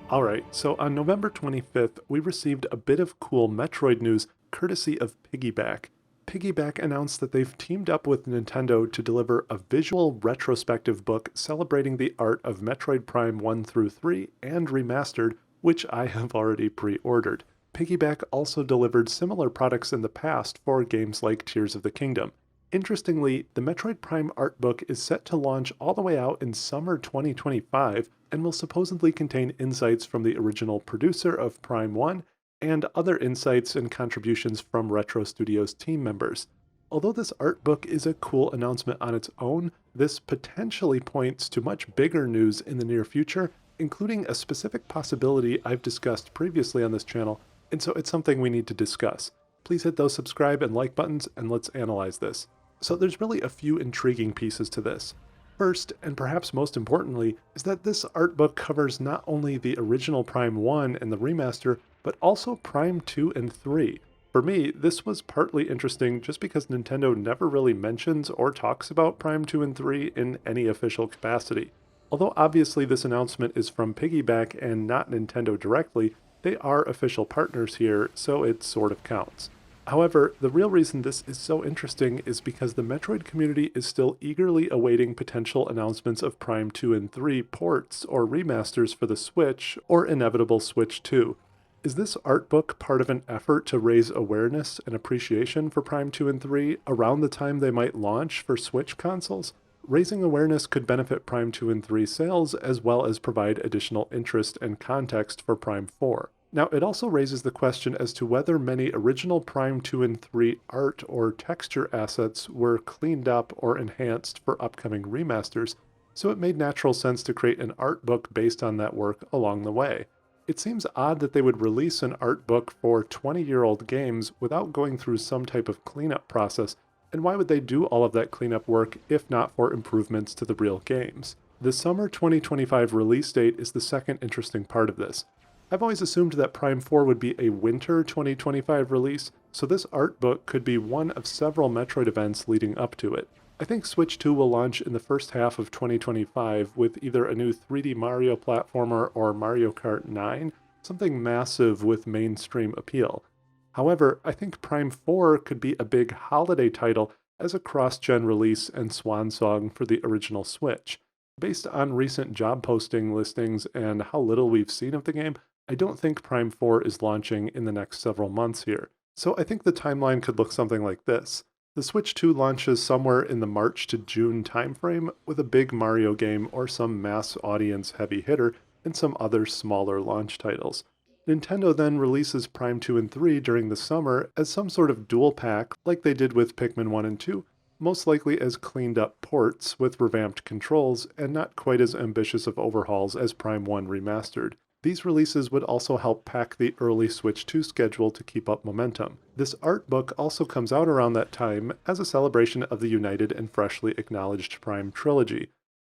Alright, so on November 25th, we received a bit of cool Metroid news courtesy of Piggyback. Piggyback announced that they've teamed up with Nintendo to deliver a visual retrospective book celebrating the art of Metroid Prime 1 through 3 and Remastered, which I have already pre-ordered. Piggyback also delivered similar products in the past for games like Tears of the Kingdom. Interestingly, the Metroid Prime art book is set to launch all the way out in summer 2025 and will supposedly contain insights from the original producer of Prime 1 and other insights and contributions from Retro Studios team members. Although this art book is a cool announcement on its own, this potentially points to much bigger news in the near future, including a specific possibility I've discussed previously on this channel, and so it's something we need to discuss. Please hit those subscribe and like buttons and let's analyze this. So there's really a few intriguing pieces to this. First, and perhaps most importantly, is that this art book covers not only the original Prime 1 and the remaster, but also Prime 2 and 3. For me, this was partly interesting just because Nintendo never really mentions or talks about Prime 2 and 3 in any official capacity. Although obviously this announcement is from Piggyback and not Nintendo directly, they are official partners here, so it sort of counts. However, the real reason this is so interesting is because the Metroid community is still eagerly awaiting potential announcements of Prime 2 and 3 ports or remasters for the Switch or inevitable Switch 2. Is this art book part of an effort to raise awareness and appreciation for Prime 2 and 3 around the time they might launch for Switch consoles? Raising awareness could benefit Prime 2 and 3 sales as well as provide additional interest and context for Prime 4. Now, it also raises the question as to whether many original Prime 2 and 3 art or texture assets were cleaned up or enhanced for upcoming remasters, so it made natural sense to create an art book based on that work along the way. It seems odd that they would release an art book for 20-year-old games without going through some type of cleanup process, and why would they do all of that cleanup work if not for improvements to the real games? The summer 2025 release date is the second interesting part of this. I've always assumed that Prime 4 would be a winter 2025 release, so this art book could be one of several Metroid events leading up to it. I think Switch 2 will launch in the first half of 2025 with either a new 3D Mario platformer or Mario Kart 9, something massive with mainstream appeal. However, I think Prime 4 could be a big holiday title as a cross-gen release and swan song for the original Switch. Based on recent job posting listings and how little we've seen of the game, I don't think Prime 4 is launching in the next several months here. So I think the timeline could look something like this. The Switch 2 launches somewhere in the March to June timeframe with a big Mario game or some mass audience heavy hitter and some other smaller launch titles. Nintendo then releases Prime 2 and 3 during the summer as some sort of dual pack like they did with Pikmin 1 and 2, most likely as cleaned up ports with revamped controls and not quite as ambitious of overhauls as Prime 1 Remastered. These releases would also help pack the early Switch 2 schedule to keep up momentum. This art book also comes out around that time as a celebration of the united and freshly acknowledged Prime trilogy.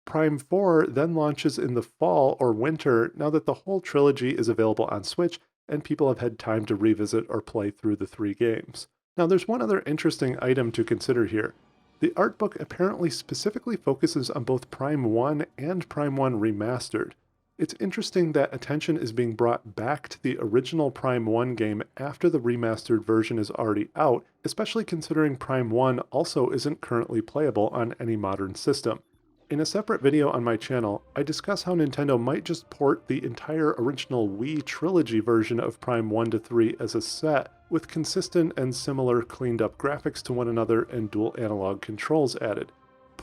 Prime 4 then launches in the fall or winter now that the whole trilogy is available on Switch and people have had time to revisit or play through the three games. Now there's one other interesting item to consider here. The art book apparently specifically focuses on both Prime 1 and Prime 1 Remastered. It's interesting that attention is being brought back to the original Prime 1 game after the remastered version is already out, especially considering Prime 1 also isn't currently playable on any modern system. In a separate video on my channel, I discuss how Nintendo might just port the entire original Wii trilogy version of Prime 1 to 3 as a set, with consistent and similar cleaned up graphics to one another and dual analog controls added.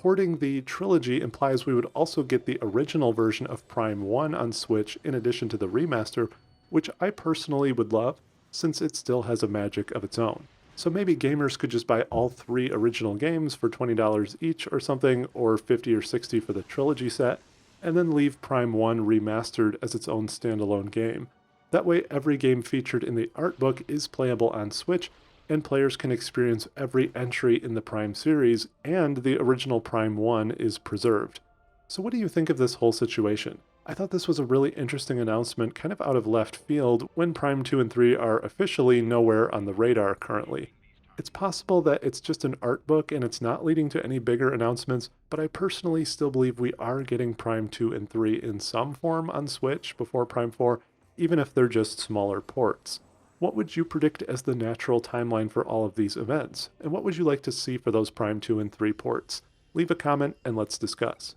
Porting the trilogy implies we would also get the original version of Prime 1 on Switch in addition to the remaster, which I personally would love, since it still has a magic of its own. So maybe gamers could just buy all three original games for $20 each or something, or $50 or $60 for the trilogy set, and then leave Prime 1 remastered as its own standalone game. That way every game featured in the art book is playable on Switch, and players can experience every entry in the Prime series, and the original Prime 1 is preserved. So what do you think of this whole situation? I thought this was a really interesting announcement, kind of out of left field, when Prime 2 and 3 are officially nowhere on the radar currently. It's possible that it's just an art book and it's not leading to any bigger announcements, but I personally still believe we are getting Prime 2 and 3 in some form on Switch before Prime 4, even if they're just smaller ports. What would you predict as the natural timeline for all of these events? And what would you like to see for those Prime 2 and 3 ports? Leave a comment and let's discuss.